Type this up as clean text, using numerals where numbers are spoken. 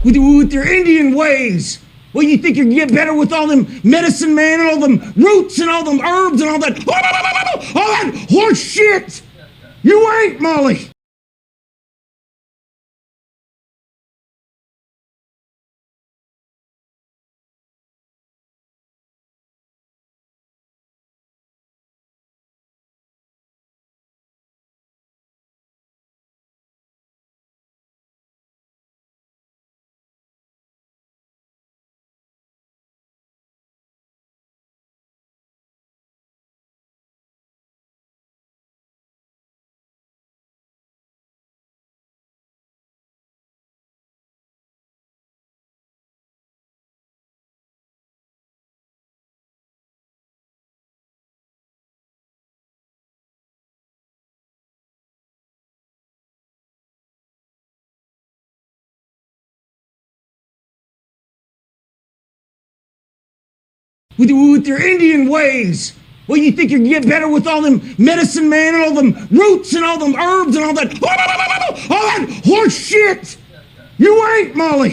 with your Indian ways. Well, you think you can get better with all them medicine man and all them roots and all them herbs and all that horse shit. You ain't, Molly. With your Indian ways. Well, you think you can get better with all them medicine man and all them roots and all them herbs and all that horse shit. You ain't, Molly.